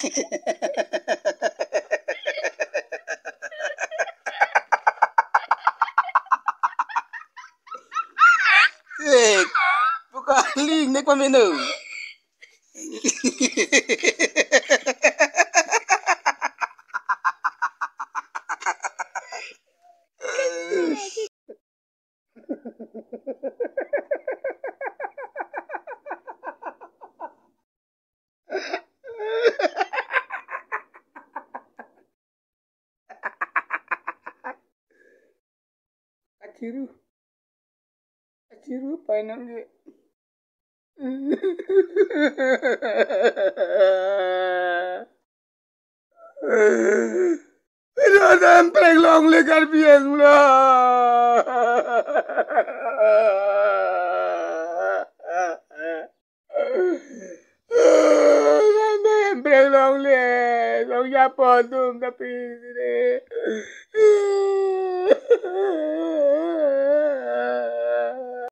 Eh, bukan link nek pameno. Aciru, aciru painan ge. Ada empreng long legar biang lah. Ada empreng long le, long japon tu tapi